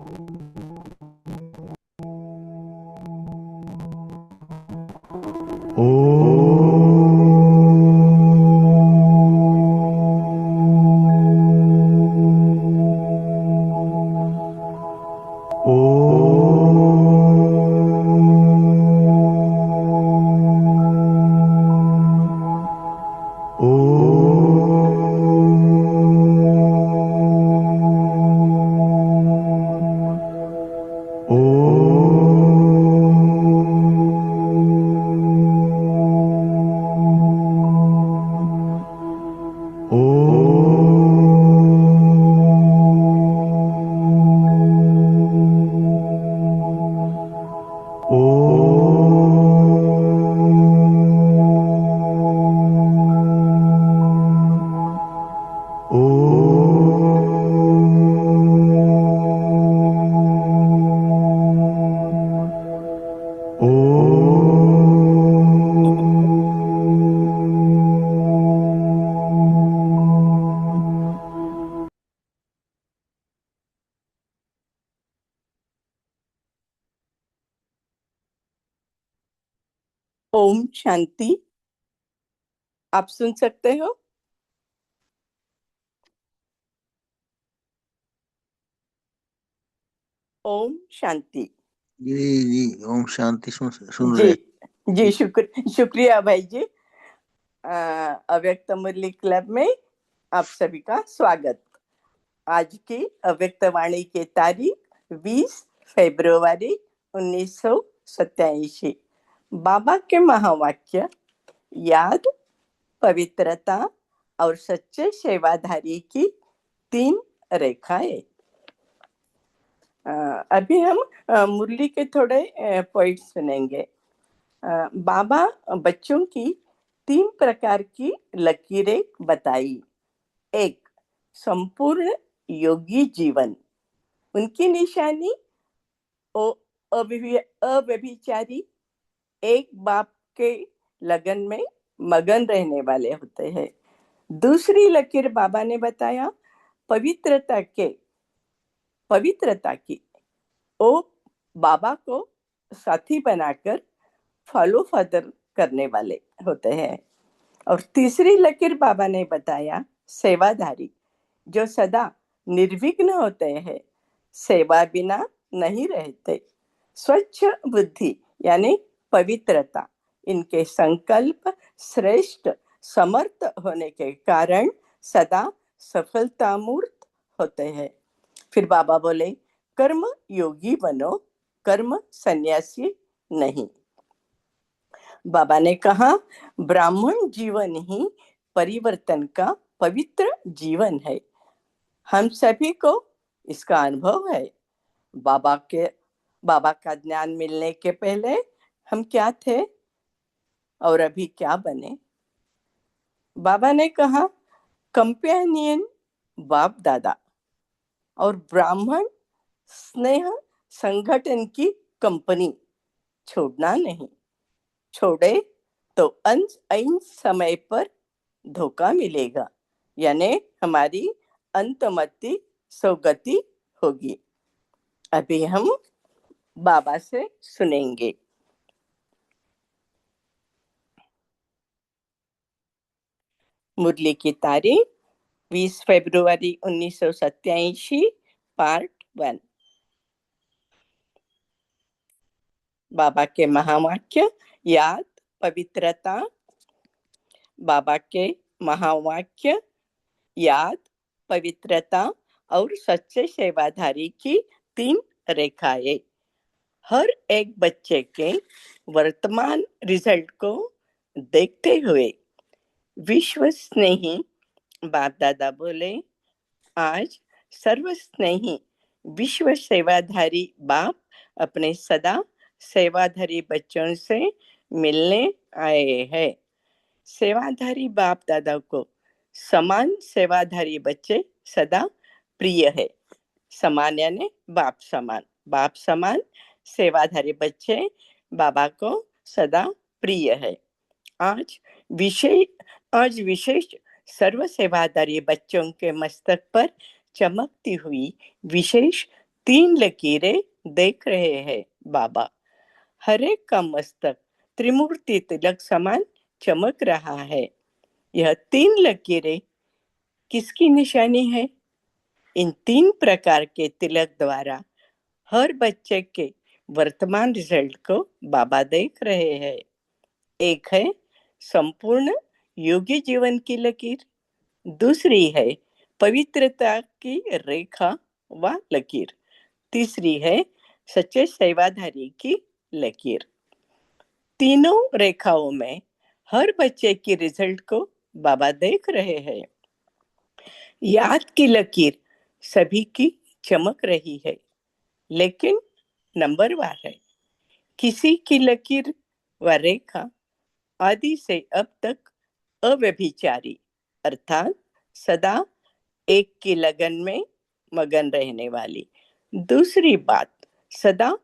ओम शांति। आप सुन सकते हो? ओम शांति। जी जी, ओम शांति। सुन जी रहे। जी, शुक्रिया भाई जी। अव्यक्त मुरली क्लब में आप सभी का स्वागत। आज की अव्यक्त वाणी की तारीख 20 फरवरी 1987। बाबा के महावाक्य याद, पवित्रता और सच्चे सेवाधारी की 3 रेखाएं। अभी हम मुरली के थोड़े पॉइंट सुनेंगे। बाबा बच्चों की 3 प्रकार की लकीरें बताई। 1, संपूर्ण योगी जीवन। उनकी निशानी अव्यभिचारी, एक बाप के लगन में मगन रहने वाले होते हैं। दूसरी लकीर बाबा ने बताया पवित्रता की। वो बाबा को साथी बनाकर फॉलो फर्दर करने वाले होते हैं। और तीसरी लकीर बाबा ने बताया सेवाधारी, जो सदा निर्विघ्न होते हैं, सेवा बिना नहीं रहते। स्वच्छ बुद्धि यानी पवित्रता, इनके संकल्प श्रेष्ठ समर्थ होने के कारण सदा सफलतामूर्त होते हैं। फिर बाबा बोले कर्म योगी बनो, कर्म सन्यासी नहीं। बाबा ने कहा ब्राह्मण जीवन ही परिवर्तन का पवित्र जीवन है। हम सभी को इसका अनुभव है। बाबा का ज्ञान मिलने के पहले हम क्या थे और अभी क्या बने। बाबा ने कहा कंपेनियन बाप दादा और ब्राह्मण स्नेह संगठन की कंपनी छोड़ना नहीं। छोड़े तो ऐन समय पर धोखा मिलेगा, यानी हमारी अंतमति सौगति होगी। अभी हम बाबा से सुनेंगे। मुरली की तारीख 20 फरवरी 1987, पार्ट 1। बाबा के महावाक्य याद, पवित्रता। बाबा के महावाक्य याद, पवित्रता और सच्चे सेवाधारी की 3 रेखाएं। हर एक बच्चे के वर्तमान रिजल्ट को देखते हुए विश्व स्नेही बाप दादा बोले, आज सर्वस्नेही विश्व सेवाधारी बाप अपने सदा सेवाधारी बच्चों से मिलने आए हैं। सेवाधारी बाप दादा को समान सेवाधारी बच्चे सदा प्रिय है। समान यानी बाप समान, बाप समान सेवाधारी बच्चे बाबा को सदा प्रिय है। आज विशेष सर्व सेवाधारी बच्चों के मस्तक पर चमकती हुई विशेष 3 लकीरें देख रहे हैं बाबा। हर एक का मस्तक त्रिमूर्ति तिलक समान चमक रहा है। यह 3 लकीरें किसकी निशानी है? इन 3 प्रकार के तिलक द्वारा हर बच्चे के वर्तमान रिजल्ट को बाबा देख रहे हैं। एक है संपूर्ण योगी जीवन की लकीर, दूसरी है पवित्रता की रेखा व लकीर, तीसरी है सच्चे सेवाधारी की लकीर। तीनों रेखाओं में हर बच्चे की रिजल्ट को बाबा देख रहे हैं। याद की लकीर सभी की चमक रही है, लेकिन नंबरवार है। किसी की लकीर व रेखा आदि से अब तक अव्यभिचारी अर्थात सदा एक की लगन में मगन रहने वाली, दूसरी बात सदा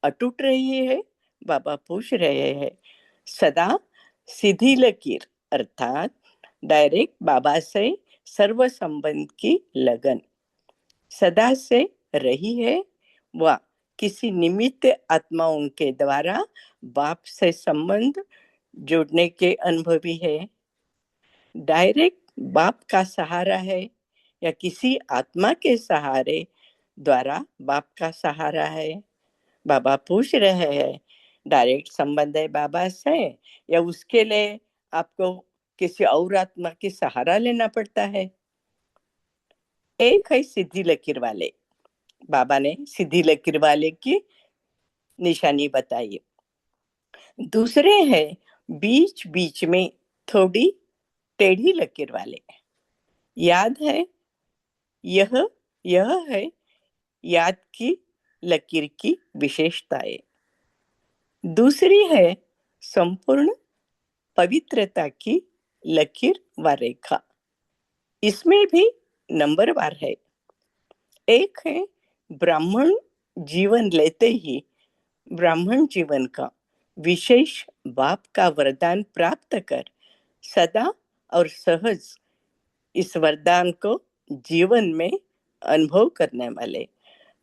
अटूट रही है। बाबा पूछ रहे हैं सदा सीधी लकीर अर्थात डायरेक्ट बाबा से सर्व संबंध की लगन सदा से रही है व किसी निमित्त आत्माओं के द्वारा बाप से संबंध जोड़ने के अनुभवी है। डायरेक्ट बाप का सहारा है या किसी आत्मा के सहारे द्वारा बाप का सहारा है? बाबा पूछ रहे हैं डायरेक्ट संबंध है बाबा से या उसके लिए आपको किसी और आत्मा की सहारा लेना पड़ता है? एक है सीधी लकीर वाले, बाबा ने सीधी लकीर वाले की निशानी बताई। दूसरे है बीच बीच में थोड़ी टेढ़ी लकीर वाले। याद है यह है याद की लकीर की विशेषताएं। दूसरी है संपूर्ण पवित्रता की लकीर व रेखा, इसमें भी नंबरवार है। एक है ब्राह्मण जीवन लेते ही ब्राह्मण जीवन का विशेष बाप का वरदान प्राप्त कर सदा और सहज इस वरदान को जीवन में अनुभव करने वाले।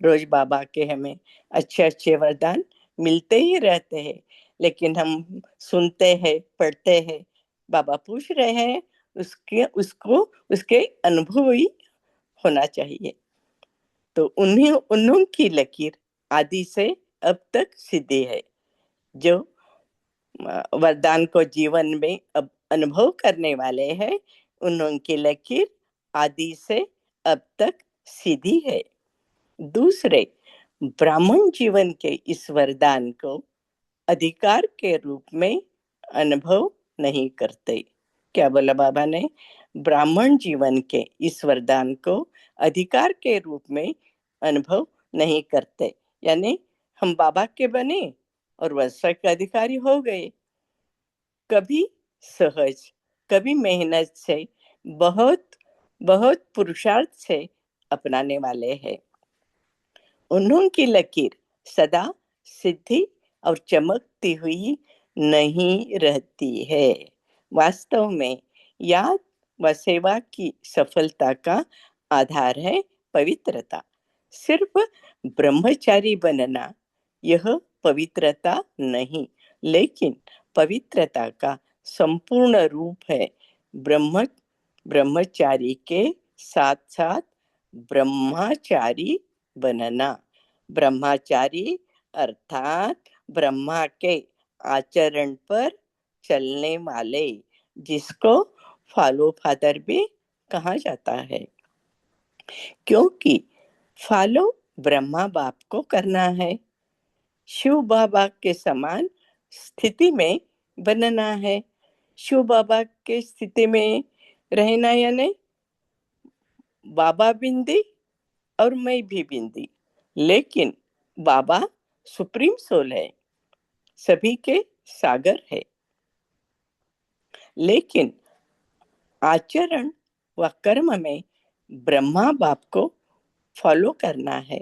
रोज बाबा के हमें अच्छे अच्छे वरदान मिलते ही रहते हैं, लेकिन हम सुनते हैं पढ़ते हैं, बाबा पूछ रहे हैं उसके अनुभव ही होना चाहिए। तो उन्हों की लकीर आदि से अब तक सीधी है। जो वरदान को जीवन में अब अनुभव करने वाले हैं, उनकी लकीर आदि से अब तक सीधी है। दूसरे ब्राह्मण जीवन के इस वरदान को अधिकार के रूप में अनुभव नहीं करते। क्या बोला बाबा ने? ब्राह्मण जीवन के इस वरदान को अधिकार के रूप में अनुभव नहीं करते, यानी हम बाबा के बने और वर्षा के अधिकारी हो गए। कभी सहज, कभी मेहनत से, बहुत बहुत पुरुषार्थ से अपनाने वाले हैं। उन्होंने लकीर सदा सीधी और चमकती हुई नहीं रहती है। वास्तव में याद व सेवा की सफलता का आधार है पवित्रता। सिर्फ ब्रह्मचारी बनना यह पवित्रता नहीं, लेकिन पवित्रता का संपूर्ण रूप है। ब्रह्मचारी के साथ साथ ब्रह्मचारी बनना। ब्रह्मचारी अर्थात ब्रह्मा के आचरण पर चलने वाले, जिसको फॉलो फादर भी कहा जाता है, क्योंकि फॉलो ब्रह्मा बाप को करना है। शिव बाबा के समान स्थिति में बनना है। शिव बाबा के स्थिति में रहना यानी बाबा बिंदी और मैं भी बिंदी, लेकिन बाबा सुप्रीम सोल है, सभी के सागर है। लेकिन आचरण व कर्म में ब्रह्मा बाप को फॉलो करना है।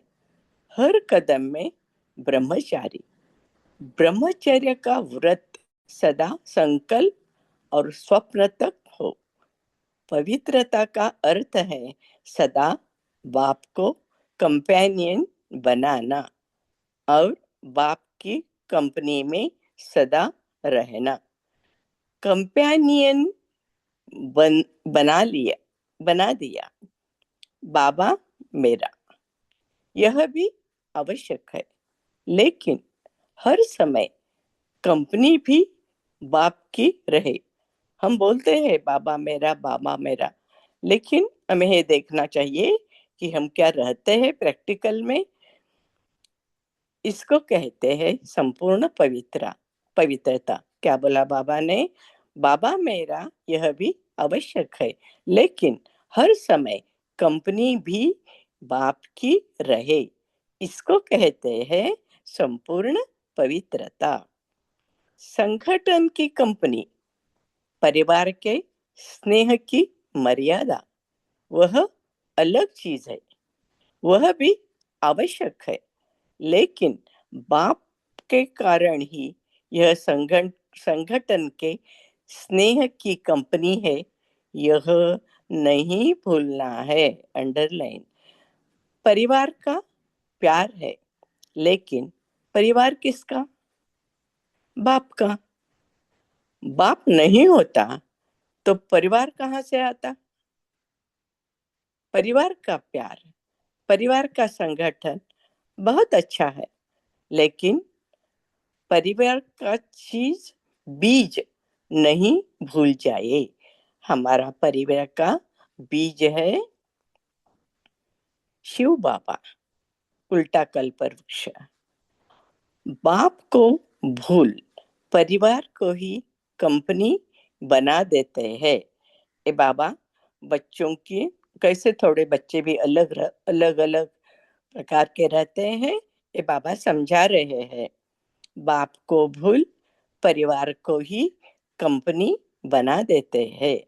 हर कदम में ब्रह्मचारी। ब्रह्मचर्य का व्रत सदा संकल्प और स्वप्न तक हो। पवित्रता का अर्थ है सदा बाप को कंपेनियन बनाना और बाप की कंपनी में सदा रहना। कंपेनियन बन बना दिया बाबा मेरा, यह भी आवश्यक है। लेकिन हर समय कंपनी भी बाप की रहे। हम बोलते हैं बाबा मेरा, लेकिन हमें ये देखना चाहिए कि हम क्या रहते हैं प्रैक्टिकल में। इसको कहते हैं संपूर्ण पवित्रता। क्या बोला बाबा ने? बाबा मेरा यह भी आवश्यक है, लेकिन हर समय कंपनी भी बाप की रहे। इसको कहते हैं संपूर्ण पवित्रता। संगठन की कंपनी, परिवार के स्नेह की मर्यादा, वह अलग चीज है, वह भी आवश्यक है। लेकिन बाप के कारण ही यह संगठन के स्नेह की कंपनी है, यह नहीं भूलना है। अंडरलाइन। परिवार का प्यार है, लेकिन परिवार किसका? बाप का। बाप नहीं होता तो परिवार कहाँ से आता? परिवार का प्यार, परिवार का संगठन बहुत अच्छा है, लेकिन परिवार का चीज बीज नहीं भूल जाए। हमारा परिवार का बीज है शिव बाबा, उल्टा कल्प वृक्ष। बाप को भूल परिवार को ही कंपनी बना देते हैं। ए बाबा बच्चों की, कैसे थोड़े बच्चे भी अलग अलग अलग प्रकार के रहते हैं, ये बाबा समझा रहे हैं। बाप को भूल परिवार को ही कंपनी बना देते हैं।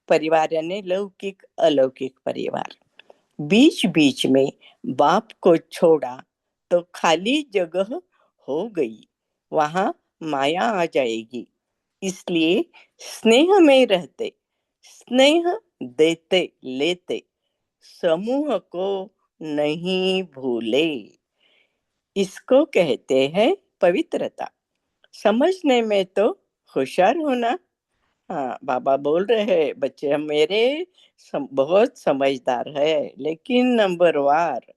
परिवार यानी लौकिक अलौकिक परिवार। बीच बीच में बाप को छोड़ा तो खाली जगह हो गई, वहां माया आ जाएगी। इसलिए स्नेह में रहते, स्नेह देते लेते समूह को नहीं भूले। इसको कहते हैं पवित्रता। समझने में तो होशियार होना। हाँ, बाबा बोल रहे हैं बच्चे मेरे बहुत समझदार है, लेकिन नंबर वार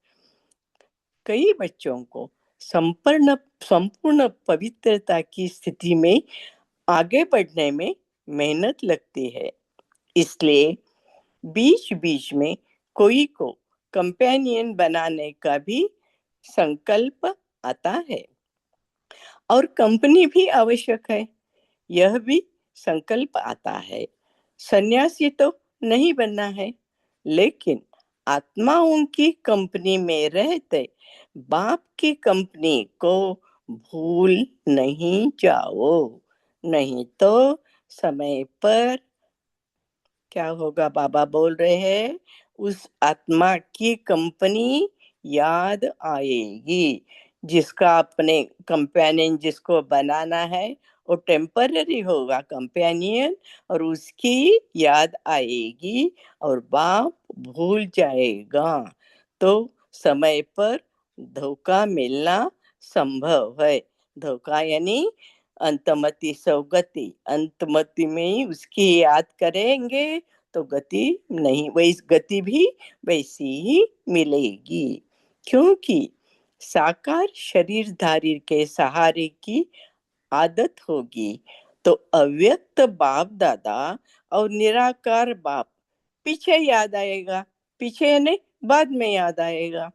कई बच्चों को संपूर्ण संपूर्ण पवित्रता की स्थिति में आगे बढ़ने में मेहनत लगती है। इसलिए बीच बीच में कोई को कंपेनियन बनाने का भी संकल्प आता है। और कंपनी भी आवश्यक है, यह भी संकल्प आता है। सन्यासी तो नहीं बनना है, लेकिन आत्माओं की कंपनी में रहते बाप की कंपनी को भूल नहीं जाओ, नहीं तो समय पर क्या होगा? बाबा बोल रहे हैं उस आत्मा की कंपनी याद आएगी। जिसका अपने कंपेनियन जिसको बनाना है वो टेम्पररी होगा कंपेनियन, और उसकी याद आएगी और बाप भूल जाएगा, तो समय पर धोखा मिलना संभव है। धोखा यानी अंतमति सौगति, अंतमति में ही उसकी याद करेंगे तो गति नहीं, वैसी गति भी वैसी ही मिलेगी। क्योंकि साकार शरीरधारी के सहारे की आदत होगी, तो अव्यक्त बाप दादा और निराकार बाप पीछे याद आएगा। पीछे यानी बाद में याद आएगा,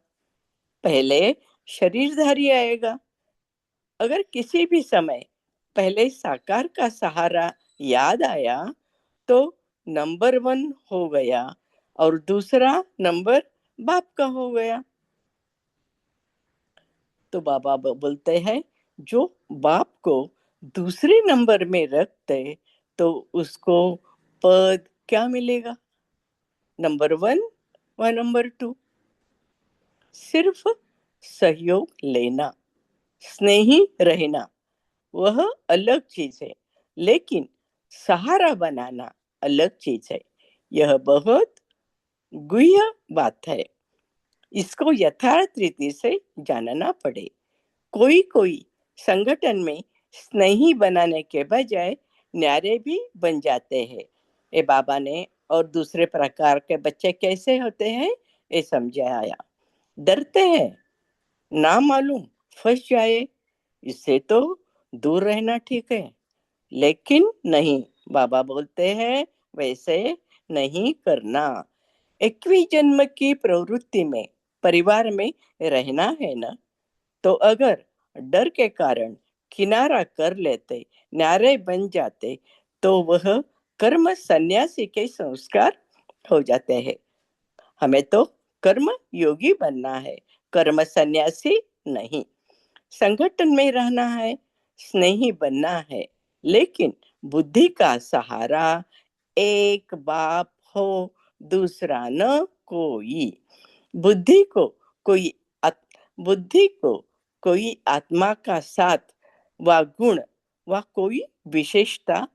पहले शरीरधारी आएगा। अगर किसी भी समय पहले साकार का सहारा याद आया तो नंबर 1 हो गया और दूसरा नंबर बाप का हो गया। तो बाबा बोलते हैं जो बाप को दूसरे नंबर में रखते तो उसको पद क्या मिलेगा? नंबर 1 व नंबर 2। सिर्फ सहयोग लेना, स्नेही रहना, वह अलग चीज है, लेकिन सहारा बनाना अलग चीज है। यह बहुत गुह्य बात है। इसको यथार्थ रीति से जानना पड़े। कोई कोई संगठन में स्नेही बनाने के बजाय न्यारे भी बन जाते हैं। ये बाबा ने और दूसरे प्रकार के बच्चे कैसे होते हैं ये समझाया। डरते हैं, ना मालूम फंस जाए, इससे तो दूर रहना ठीक है। लेकिन नहीं, बाबा बोलते हैं वैसे नहीं करना। 21 जन्म की प्रवृत्ति में परिवार में रहना है ना, तो अगर डर के कारण किनारा कर लेते, नारे बन जाते, तो वह कर्म सन्यासी के संस्कार हो जाते हैं। हमें तो कर्म योगी बनना है, कर्म सन्यासी नहीं। संगठन में रहना है, स्नेही बनना है, लेकिन बुद्धि का सहारा एक बाप हो, दूसरा न कोई। बुद्धि को कोई बुद्धि को कोई आत्मा का साथ व गुण व कोई विशेषता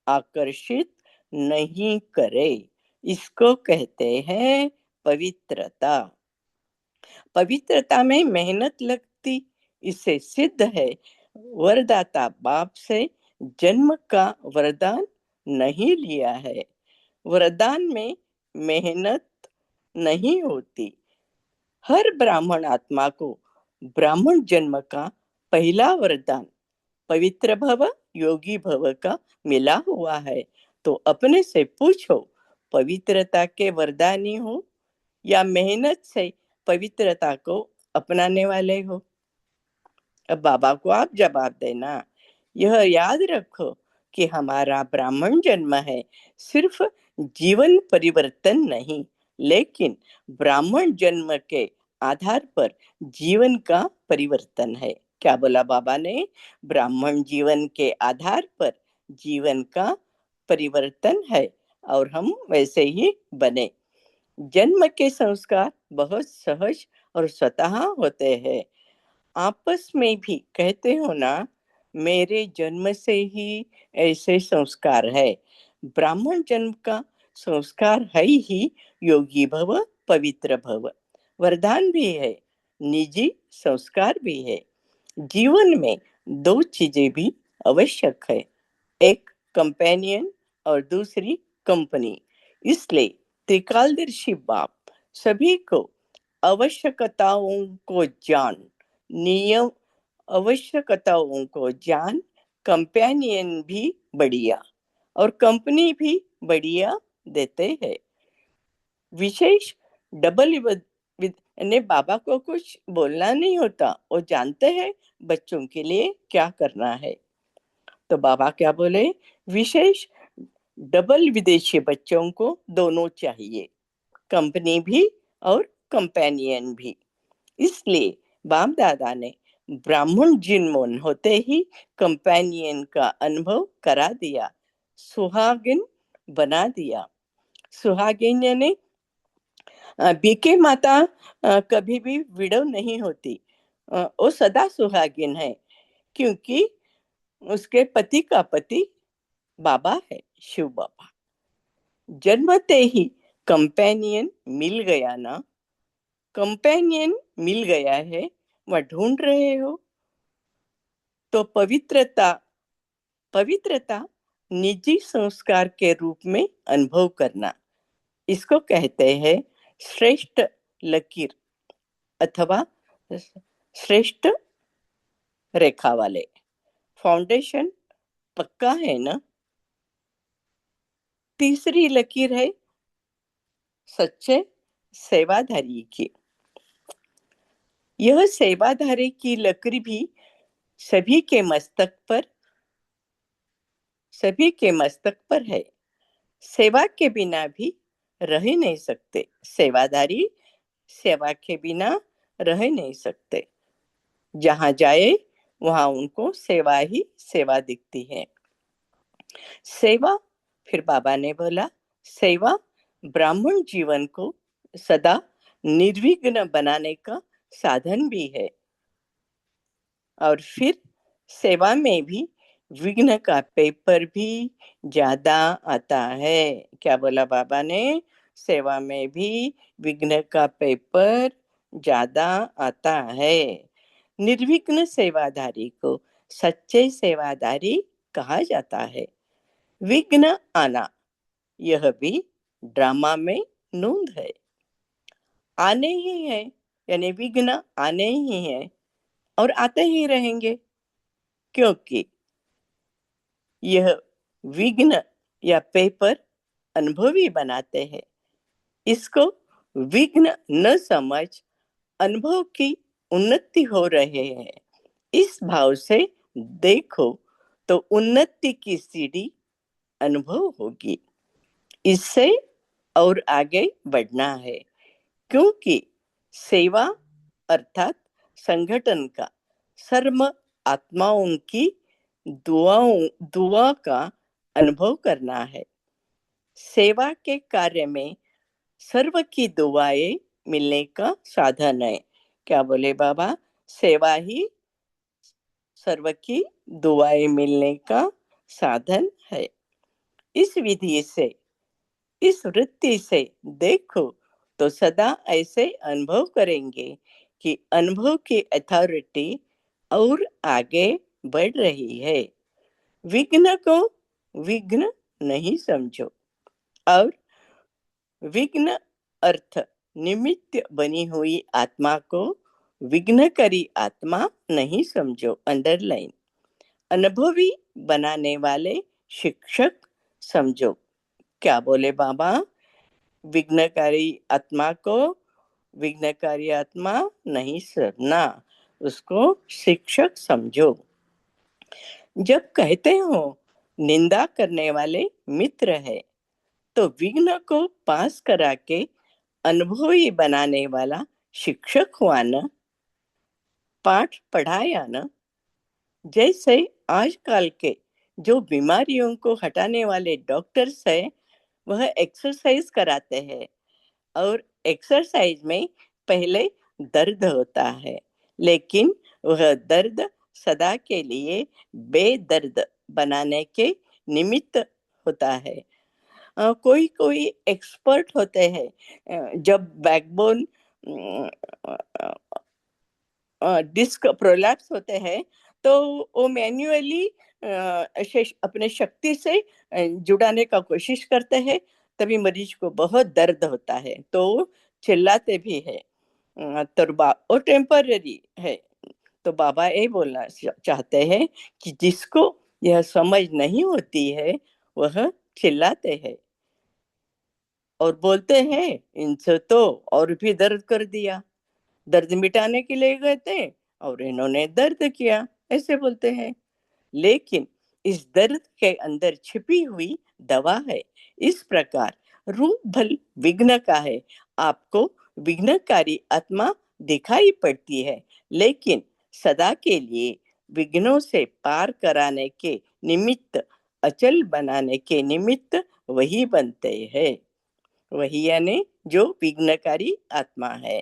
आकर्षित नहीं करे, इसको कहते हैं पवित्रता। पवित्रता में मेहनत लगती, इससे सिद्ध है वरदाता बाप से जन्म का वरदान नहीं लिया है। वरदान में मेहनत नहीं होती। हर ब्राह्मण आत्मा को ब्राह्मण जन्म का पहला वरदान पवित्र भव, योगी भव का मिला हुआ है। तो अपने से पूछो, पवित्रता के वरदानी हो या मेहनत से पवित्रता को अपनाने वाले हो? अब बाबा को आप जवाब देना। यह याद रखो कि हमारा ब्राह्मण जन्म है सिर्फ जीवन परिवर्तन नहीं, लेकिन ब्राह्मण जन्म के आधार पर जीवन का परिवर्तन है। क्या बोला बाबा ने? ब्राह्मण जीवन के आधार पर जीवन का परिवर्तन है और हम वैसे ही बने। जन्म के संस्कार बहुत सहज और स्वतः होते हैं। आपस में भी कहते हो ना, मेरे जन्म से ही ऐसे संस्कार है। ब्राह्मण जन्म का संस्कार है ही योगी भव, पवित्र भव। वरदान भी है, निजी संस्कार भी है। जीवन में दो चीजें भी आवश्यक है, एक कंपेनियन और दूसरी कंपनी। इसलिए त्रिकालदर्शी बाप सभी को आवश्यकताओं को जान, नियम आवश्यकताओं को जान, कंपेनियन भी बढ़िया और कंपनी भी बढ़िया देते हैं। विशेष डबल ने बाबा को कुछ बोलना नहीं होता, वो जानते हैं बच्चों के लिए क्या करना है। तो बाबा क्या बोले? विशेष डबल विदेशी बच्चों को दोनों चाहिए, कंपनी भी और कंपेनियन भी। इसलिए बाप दादा ने ब्राह्मण जिन्मोन होते ही कंपेनियन का अनुभव करा दिया, सुहागिन बना दिया। सुहागिन यानी बीके माता कभी भी विडो नहीं होती, वो सदा सुहागिन है, क्योंकि उसके पति का पति बाबा है, शिव बाबा। जन्मते ही कंपेनियन मिल गया ना, कंपेनियन मिल गया है, वह ढूंढ रहे हो तो पवित्रता पवित्रता निजी संस्कार के रूप में अनुभव करना, इसको कहते हैं श्रेष्ठ लकीर अथवा श्रेष्ठ रेखा वाले। फाउंडेशन पक्का है ना। तीसरी लकीर है सच्चे सेवाधारी की। यह सेवाधारी की लकीर भी सभी के मस्तक पर है। सेवा के बिना भी रह नहीं सकते, सेवाधारी सेवा के बिना रह नहीं सकते। जहां जाए वहां उनको सेवा ही सेवा दिखती है। सेवा, फिर बाबा ने बोला, सेवा ब्राह्मण जीवन को सदा निर्विघ्न बनाने का साधन भी है। और फिर सेवा में भी विघ्न का पेपर भी ज्यादा आता है। क्या बोला बाबा ने? सेवा में भी विघ्न का पेपर ज्यादा आता है। निर्विघ्न सेवाधारी को सच्चे सेवाधारी कहा जाता है। विघ्न आना, यह भी ड्रामा में नूंद है। आने ही है, यानी विघ्न आने ही है और आते ही रहेंगे, क्योंकि यह विघ्न या पेपर अनुभवी बनाते हैं। इसको विघ्न न समझ अनुभव की उन्नति हो रहे है, इस भाव से देखो तो उन्नति की सीढ़ी अनुभव होगी। इससे और आगे बढ़ना है, क्योंकि सेवा अर्थात संगठन का सर्व आत्माओं की दुआ का अनुभव करना है। सेवा के कार्य में सर्व की दुआएं मिलने का साधन है। क्या बोले बाबा? सेवा ही सर्व की दुआएं मिलने का साधन है। इस विधि से, इस वृत्ति से देखो तो सदा ऐसे अनुभव करेंगे कि अनुभव की अथॉरिटी और आगे बढ़ रही है। विघ्न को विघ्न नहीं समझो, और विघ्न अर्थ निमित्त बनी हुई आत्मा को विघ्नकारी आत्मा नहीं समझो। अंडरलाइन। अनुभवी बनाने वाले शिक्षक समझो। क्या बोले बाबा? विघ्नकारी आत्मा को विघ्नकारी आत्मा नहीं समझना, उसको शिक्षक समझो। जब कहते हो निंदा करने वाले मित्र है, तो विघ्न को पास करा के अनुभवी बनाने वाला शिक्षक हुआ न, पाठ पढ़ाया न। जैसे आजकल के जो बीमारियों को हटाने वाले डॉक्टर्स है, वह एक्सरसाइज कराते हैं, और एक्सरसाइज में पहले दर्द होता है, लेकिन वह दर्द सदा के लिए बेदर्द बनाने के निमित्त होता है। कोई कोई एक्सपर्ट होते हैं, जब बैकबोन डिस्क प्रोलैप्स होते हैं, तो वो मैन्युअली अपने शक्ति से जुड़ाने का कोशिश करते हैं, तभी मरीज को बहुत दर्द होता है, तो चिल्लाते भी है। तो वो टेम्पररी है। तो बाबा ये बोलना चाहते हैं कि जिसको यह समझ नहीं होती है, वह चिल्लाते हैं और बोलते हैं इनसे तो और भी दर्द कर दिया, दर्द मिटाने के लिए गए थे और इन्होंने दर्द किया, ऐसे बोलते हैं। लेकिन इस दर्द के अंदर छिपी हुई दवा है। इस प्रकार रूप भल विघ्न का है। आपको विघ्नकारी आत्मा दिखाई पड़ती है, लेकिन सदा के लिए विघ्नों से पार कराने के निमित्त, अचल बनाने के निमित्त वही बनते हैं। वही यानी जो विघ्नकारी आत्मा है।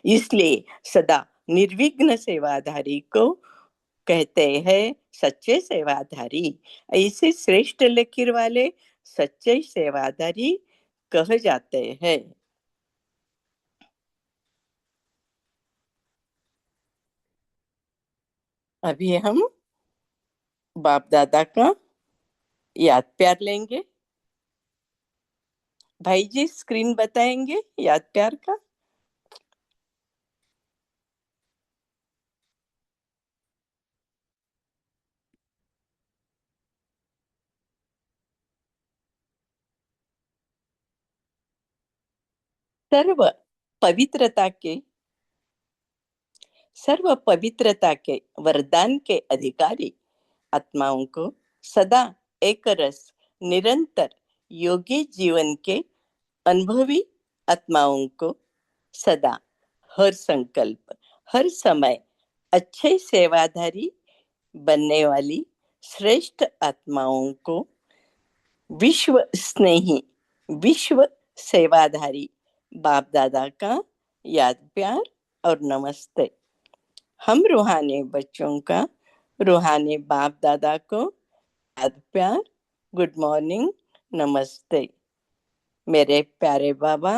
इसलिए सदा निर्विघ्न सेवाधारी को कहते हैं सच्चे सेवाधारी। ऐसे श्रेष्ठ लकीर वाले सच्चे सेवाधारी कह जाते हैं। अभी हम बाप दादा का याद प्यार लेंगे। भाई जी स्क्रीन बताएंगे याद प्यार का। सर्व पवित्रता के सर्व पवित्रता के वरदान के अधिकारी आत्माओं को सदा एक रस निरंतर योगी जीवन के अनुभवी आत्माओं को सदा हर संकल्प हर समय अच्छे सेवाधारी बनने वाली श्रेष्ठ आत्माओं को विश्व स्नेही विश्व सेवाधारी बाप दादा का याद प्यार और नमस्ते। हम रूहानी बच्चों का रूहानी बाप दादा को याद प्यार, गुड मॉर्निंग, नमस्ते। मेरे प्यारे बाबा,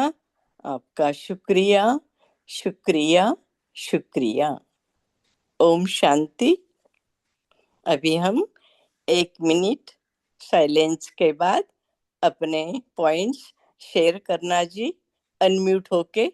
आपका शुक्रिया शुक्रिया, शुक्रिया। ओम शांति। अभी हम 1 मिनट साइलेंस के बाद अपने पॉइंट्स शेयर करना जी, अनम्यूट होके।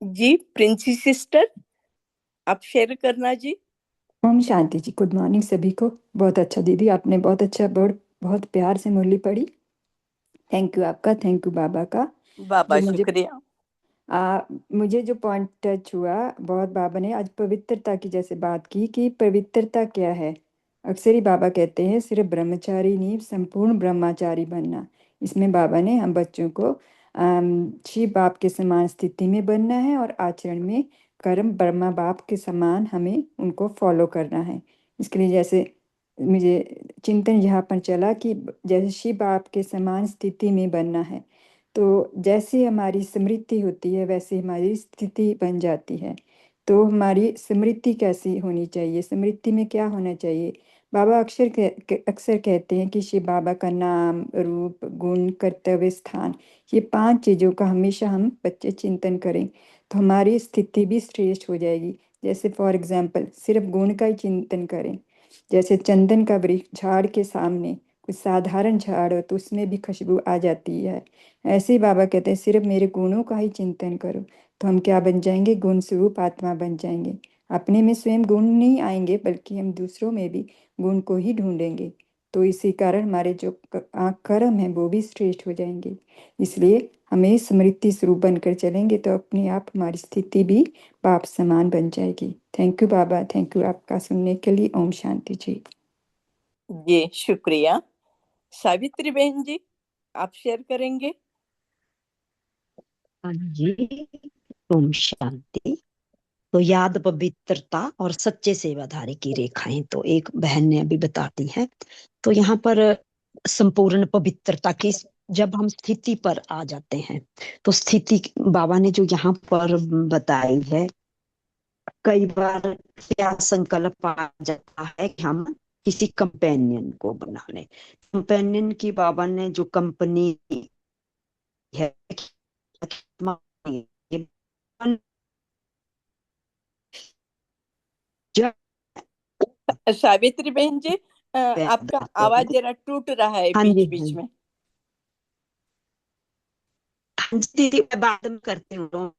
जी प्रिंसी सिस्टर, आप शेयर करना जी। ओम शांति जी। गुड मॉर्निंग सभी को। बहुत अच्छा दीदी, आपने बहुत अच्छा बहुत प्यार से मुरली पढ़ी। थैंक यू आपका, थैंक यू बाबा का। बाबा जो शुक्रिया। मुझे जो पॉइंट टच हुआ, बहुत बाबा ने आज पवित्रता की जैसे बात की कि पवित्रता क्या है। अक्सर ही बाबा कहते हैं सिर्फ ब्रह्मचारी नहीं, संपूर्ण ब्रह्मचारी बनना। इसमें बाबा ने हम बच्चों को शिव बाप के समान स्थिति में बनना है और आचरण में कर्म ब्रह्मा बाप के समान हमें उनको फॉलो करना है। इसके लिए जैसे मुझे चिंतन यहाँ पर चला कि जैसे शिव बाप के समान स्थिति में बनना है, तो जैसे हमारी स्मृति होती है वैसे हमारी स्थिति बन जाती है। तो हमारी स्मृति कैसी होनी चाहिए, स्मृति में क्या होना चाहिए। बाबा अक्सर कहते हैं कि शिव बाबा का नाम, रूप, गुण, कर्तव्य, स्थान, ये 5 चीज़ों का हमेशा हम बच्चे चिंतन करें तो हमारी स्थिति भी श्रेष्ठ हो जाएगी। जैसे फॉर एग्जाम्पल सिर्फ गुण का ही चिंतन करें। जैसे चंदन का वृक्ष झाड़ के सामने कुछ साधारण झाड़ हो तो उसमें भी खुशबू आ जाती है। ऐसे ही बाबा कहते हैं सिर्फ मेरे गुणों का ही चिंतन करो तो हम क्या बन जाएंगे, गुण स्वरूप आत्मा बन जाएंगे। अपने में स्वयं गुण नहीं आएंगे बल्कि हम दूसरों में भी गुण को ही ढूंढेंगे। तो इसी कारण हमारे जो कर्म हैं वो भी श्रेष्ठ हो जाएंगे। इसलिए हमें स्मृति स्वरूप बनकर चलेंगे तो अपने आप हमारी स्थिति भी बाप समान बन जाएगी। Thank you Baba, thank you आपका सुनने के लिए। ओम शांति जी। जी शुक्रिया। सावित्री बहन जी, आप शेयर करेंगे। हाँ जी। ओम शांति। तो याद, पवित्रता और सच्चे सेवाधारी की रेखाएं तो एक बहन ने अभी बताती है। तो यहाँ पर संपूर्ण पवित्रता की जब हम स्थिति पर आ जाते हैं तो स्थिति बाबा ने जो यहाँ पर बताई है, कई बार क्या संकल्प आ जाता है कि हम किसी कंपेनियन को बना लें। कंपेनियन की बाबा ने जो कंपनी है, सावित्री बहन जी, आपका आवाज जरा टूट रहा है हाँ बीच जी, बीच में। हाँ जी दीदी, मैं बात में करती हूँ।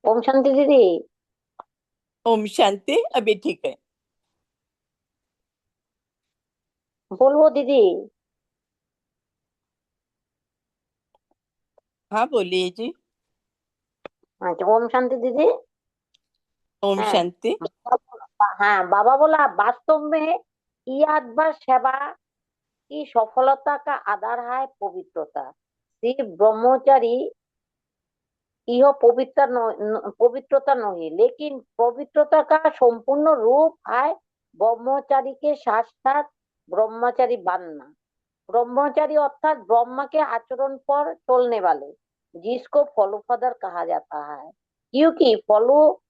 ओम शांति दीदी। ओम शांति, अभी ठीक है। बोलो दीदी। हाँ बोलिए जी। अच्छा, ओम शांति दीदी। ओम हाँ शांति। हाँ, बाबा बोला वास्तव में याद व सेवा की सफलता का आधार है पवित्रता। सिर्फ ब्रह्मचारी यह पवित्रता नहीं, लेकिन पवित्रता का संपूर्ण रूप है ब्रह्मचारी के साथ साथ ब्रह्मचारी बनना। ब्रह्मचारी अर्थात ब्रह्म के आचरण पर चलने वाले, जिसको फॉलो फादर कहा जाता है। क्योंकि फॉलो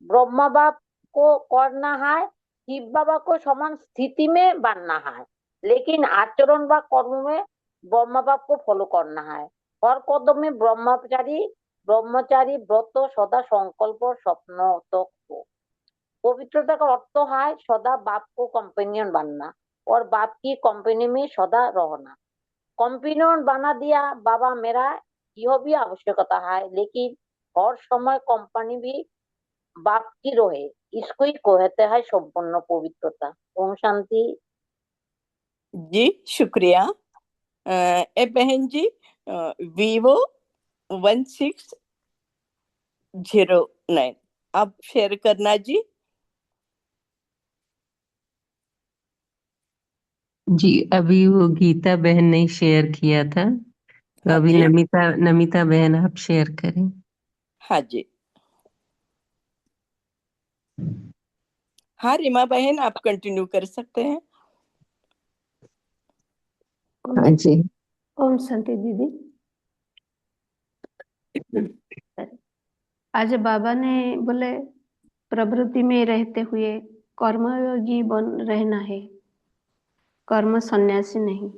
ब्रह्मा बाप को करना है, शिव बाबा को समान स्थिति में बनना है, लेकिन आचरण व कर्म में ब्रह्मा बाप को फॉलो करना है। हर कदम में ब्रह्मचारी व्रत सदा संकल्प और स्वप्न तक हो। पवित्रता का अर्थ है सदा बाप को कंपेनियन बनना और बाप की कंपनी में सदा रहना। कंपेनियन बना दिया बाबा मेरा, यह भी आवश्यकता है, लेकिन हर समय कंपनी भी बाप की रहे, इसको ही कहते हैं संपूर्ण पवित्रता। ओम शांति। जी शुक्रिया। ए बहन जी, वीवो 1609 आप शेयर करना जी। जी अभी वो गीता बहन ने शेयर किया था, तो हाँ अभी जी, नमिता बहन आप शेयर करें। हाँ जी। हाँ रीमा बहन, आप कंटिन्यू कर सकते हैं। हाँ जी। ओम शांति दीदी। आज बाबा ने बोले प्रवृत्ति में रहते हुए कर्मयोगी बन रहना है, कर्म सन्यासी नहीं।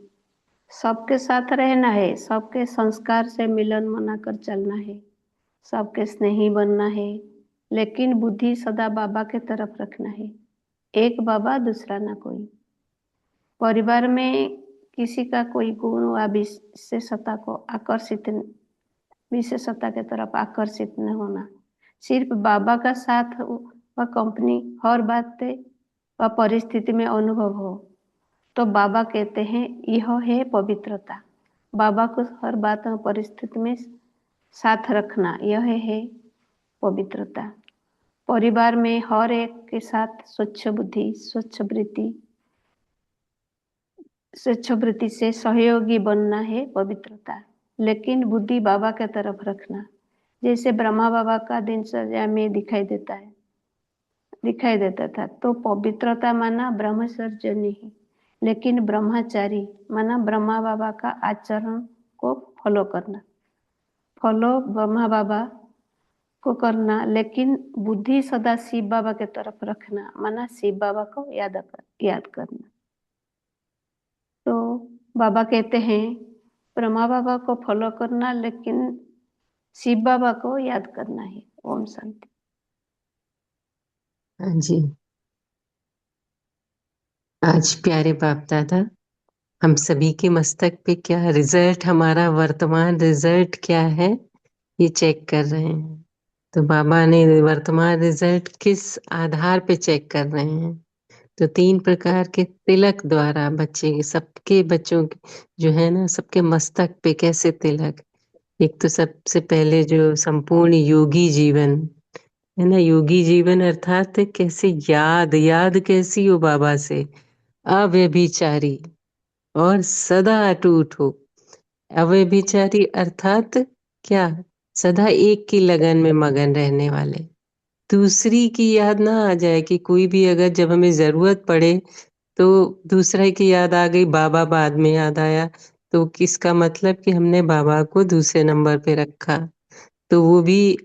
सबके साथ रहना है, सबके संस्कार से मिलन मनाकर चलना है, सबके स्नेही बनना है, लेकिन बुद्धि सदा बाबा के तरफ रखना है। एक बाबा दूसरा ना कोई। परिवार में किसी का कोई गुण व विशेषता को विशेषता के तरफ आकर्षित न होना। सिर्फ बाबा का साथ व कंपनी हर बात व परिस्थिति में अनुभव हो तो बाबा कहते हैं यह है पवित्रता। बाबा को हर बात और परिस्थिति में साथ रखना, यह है पवित्रता। परिवार में हर एक के साथ स्वच्छ बुद्धि, स्वच्छ वृत्ति से सहयोगी बनना है पवित्रता, लेकिन बुद्धि बाबा के तरफ रखना। जैसे ब्रह्मा बाबा का दिनचर्या में दिखाई देता था, तो पवित्रता माना ब्रह्मचर्य नहीं, लेकिन ब्रह्मचारी माना ब्रह्मा बाबा का आचरण को फॉलो करना। फॉलो ब्रह्मा बाबा को करना, लेकिन बुद्धि सदा शिव बाबा के तरफ रखना माना शिव बाबा को याद करना। तो बाबा कहते हैं ब्रह्मा बाबा को फॉलो करना, लेकिन शिव बाबा को याद करना है। ओम शांति। हाँ जी। आज प्यारे बाप दादा हम सभी के मस्तक पे क्या रिजल्ट, हमारा वर्तमान रिजल्ट क्या है ये चेक कर रहे हैं। तो बाबा ने वर्तमान रिजल्ट किस आधार पे चेक कर रहे हैं, तो 3 प्रकार के तिलक द्वारा सबके बच्चों जो है ना, सबके मस्तक पे कैसे तिलक। एक तो सबसे पहले जो संपूर्ण योगी जीवन है ना, योगी जीवन अर्थात कैसे याद कैसी हो बाबा से, अव्यभिचारी और सदा अटूट हो। अव्यभिचारी अर्थात क्या, सदा एक की लगन में मगन रहने वाले। दूसरी की याद ना आ जाए कि कोई भी अगर जब हमें जरूरत पड़े तो दूसरे की याद आ गई, बाबा बाद में याद आया, तो किसका मतलब कि हमने बाबा को दूसरे नंबर पे रखा, तो वो भी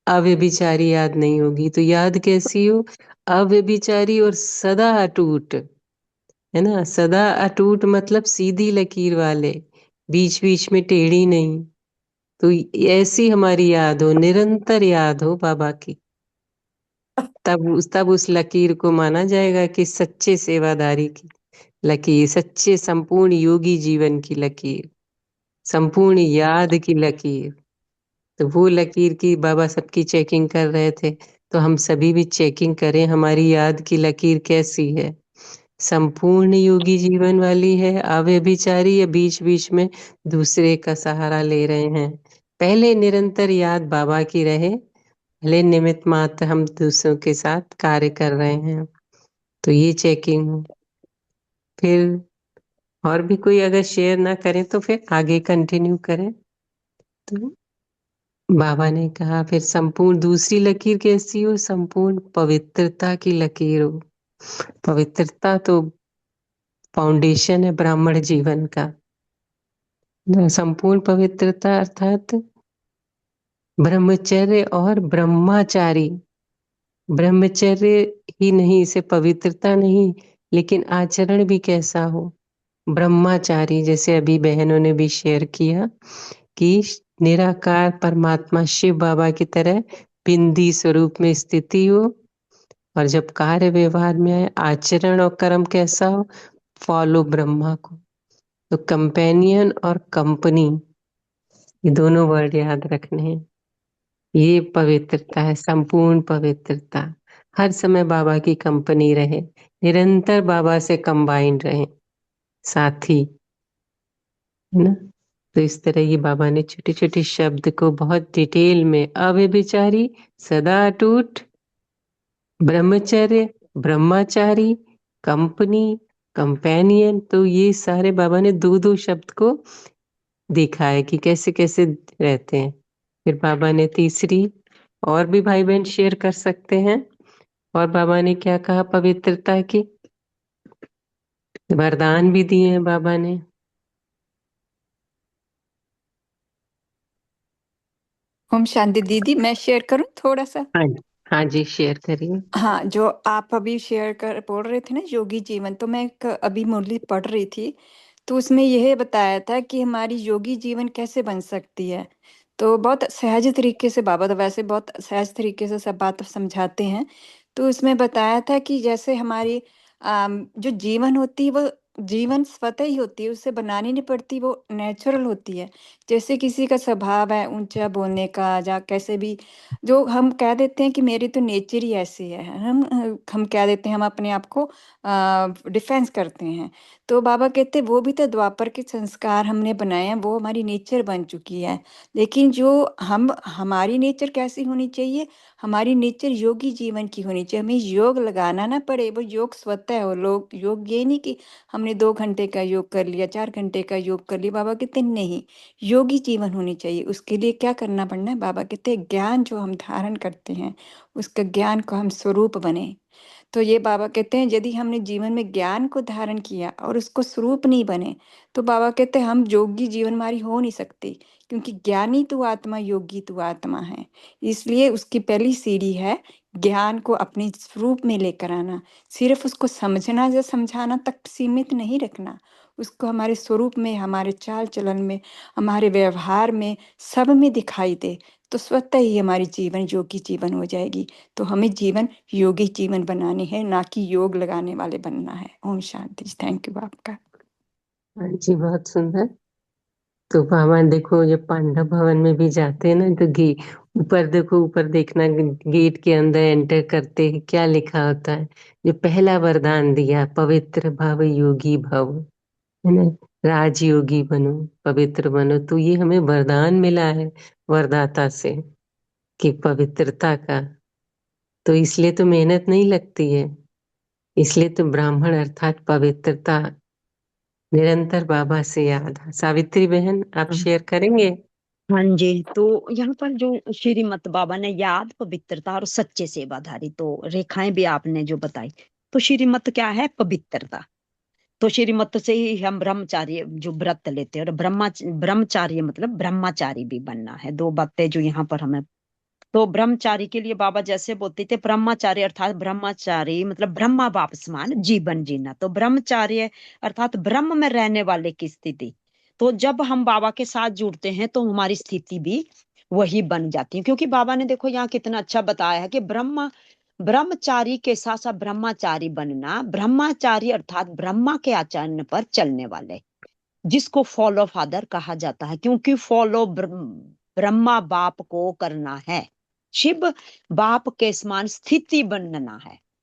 अव्यभिचारी याद नहीं होगी। तो याद कैसी हो, अव्यभिचारी और सदा अटूट, है ना। सदा अटूट मतलब सीधी लकीर वाले, बीच बीच में टेढ़ी नहीं। तो ऐसी हमारी याद हो, निरंतर याद हो बाबा की, तब उस लकीर को माना जाएगा कि सच्चे सेवादारी की लकीर, सच्चे संपूर्ण योगी जीवन की लकीर, संपूर्ण याद की लकीर। तो वो लकीर की बाबा सबकी चेकिंग कर रहे थे, तो हम सभी भी चेकिंग करें हमारी याद की लकीर कैसी है, संपूर्ण योगी जीवन वाली है, अव्यभिचारी, या बीच बीच में दूसरे का सहारा ले रहे हैं। पहले निरंतर याद बाबा की रहे, भले निमित्त मात्र हम दूसरों के साथ कार्य कर रहे हैं, तो ये चेकिंग हो। फिर और भी कोई अगर शेयर ना करें तो फिर आगे कंटिन्यू करें। तो बाबा ने कहा फिर संपूर्ण दूसरी लकीर कैसी हो, संपूर्ण पवित्रता की लकीर हो। पवित्रता तो फाउंडेशन है ब्राह्मण जीवन का। संपूर्ण पवित्रता अर्थात ब्रह्मचर्य और ब्रह्मचारी। ब्रह्मचर्य ही नहीं, इसे पवित्रता नहीं, लेकिन आचरण भी कैसा हो, ब्रह्मचारी। जैसे अभी बहनों ने भी शेयर किया कि निराकार परमात्मा शिव बाबा की तरह बिंदी स्वरूप में स्थिति हो, और जब कार्य व्यवहार में आए आचरण और कर्म कैसा हो, फॉलो ब्रह्मा को। तो कंपेनियन और कंपनी ये दोनों वर्ड याद रखने हैं। ये पवित्रता है, संपूर्ण पवित्रता। हर समय बाबा की कंपनी रहे, निरंतर बाबा से कंबाइंड रहे, साथी, है ना। तो इस तरह ये बाबा ने छोटे छोटे शब्द को बहुत डिटेल में, अव्यभिचारी, सदा अटूट, ब्रह्मचर्य, ब्रह्मचारी, कंपनी, कंपेनियन, तो ये सारे बाबा ने दो दो शब्द को देखा है कि कैसे कैसे रहते हैं। फिर बाबा ने तीसरी, और भी भाई बहन शेयर कर सकते हैं। और बाबा ने क्या कहा पवित्रता की, वरदान भी दिए हैं बाबा ने। ओम शांति दीदी, मैं शेयर करूं थोड़ा सा? हाँ जी, हाँ जी, शेयर करिए। हाँ, जो आप अभी शेयर कर बोल रहे थे ना योगी जीवन, तो मैं एक अभी मुरली पढ़ रही थी, तो उसमें यह बताया था कि हमारी योगी जीवन कैसे बन सकती है। तो बहुत सहज तरीके से बाबा तो वैसे बहुत सहज तरीके से सब बात समझाते हैं। तो उसमें बताया था कि जैसे हमारी जो जीवन होती है वो जीवन स्वतः ही होती है, उसे बनानी नहीं पड़ती, वो नेचुरल होती है। जैसे किसी का स्वभाव है ऊंचा बोलने का या कैसे भी, जो हम कह देते हैं कि मेरी तो नेचर ही ऐसी है, हम कह देते हैं, हम अपने आप को डिफेंस करते हैं। तो बाबा कहते हैं वो भी तो द्वापर के संस्कार हमने बनाए हैं, वो हमारी नेचर बन चुकी है। लेकिन जो हम हमारी नेचर कैसी होनी चाहिए, हमारी नेचर योगी जीवन की होनी चाहिए। हमें योग लगाना ना पड़े, वो योग स्वतः है। वो लोग योग ये नहीं कि हमने 2 घंटे का योग कर लिया, 4 घंटे का योग कर लिया। बाबा कहते हैं नहीं, योगी जीवन होनी चाहिए। उसके लिए क्या करना पड़ना है, बाबा कहते हैं ज्ञान जो हम धारण करते हैं, उसका ज्ञान को हम स्वरूप बने। तो ये बाबा कहते हैं यदि हमने जीवन में ज्ञान को धारण किया और उसको स्वरूप नहीं बने, तो बाबा कहते हैं हम योगी जीवन हमारी हो नहीं सकती, क्योंकि ज्ञानी तू आत्मा, योगी तू आत्मा है। इसलिए उसकी पहली सीढ़ी है ज्ञान को अपने स्वरूप में लेकर आना। सिर्फ उसको समझना या समझाना तक सीमित नहीं रखना, उसको हमारे स्वरूप में, हमारे चाल चलन में, हमारे व्यवहार में, सब में दिखाई दे, तो स्वतः ही हमारी जीवन योगी जीवन हो जाएगी। तो हमें जीवन योगी जीवन बनानी है, ना कि योग लगाने वाले बनना है। ओम शांति। थैंक यू आपका। हाँ जी, बहुत सुंदर। तो बाबा देखो, जब पांडव भवन में भी जाते हैं ना, तो ऊपर देखो, ऊपर देखना, गेट के अंदर एंटर करते ही क्या लिखा होता है। जो पहला वरदान दिया, पवित्र भव योगी भव, है ना, राजयोगी बनो, पवित्र बनो। तो ये हमें वरदान मिला है वरदाता से, कि पवित्रता का। तो इसलिए तो मेहनत नहीं लगती है, इसलिए तो ब्राह्मण अर्थात पवित्रता, निरंतर बाबा से याद। सावित्री बहन, आप शेयर करेंगे? हाँ जी, तो यहाँ पर जो श्रीमत बाबा ने याद, पवित्रता और सच्चे सेवाधारी, तो रेखाएं भी आपने जो बताई, तो श्रीमत क्या है? पवित्रता। तो श्रीमत से ही हम ब्रह्मचारी जो व्रत लेते हैं, और ब्रह्मचारी मतलब ब्रह्मचारी भी बनना है। दो बातें जो यहाँ पर हमें, तो ब्रह्मचारी के लिए बाबा जैसे बोलते थे, ब्रह्मचारी अर्थात ब्रह्मचारी मतलब ब्रह्मा बाप समान जीवन जीना। तो ब्रह्मचार्य अर्थात ब्रह्म में रहने वाले की स्थिति। तो जब हम बाबा के साथ जुड़ते हैं तो हमारी स्थिति भी वही बन जाती है, क्योंकि बाबा ने देखो यहाँ कितना अच्छा बताया है कि ब्रह्मचारी के साथ साथ ब्रह्मचारी बनना। ब्रह्मचारी अर्थात ब्रह्मा के आचरण पर चलने वाले, जिसको फॉलो फादर कहा जाता है, क्योंकि फॉलो ब्रह्मा बाप को करना है, शिव बाप के समान स्थिति बनना है।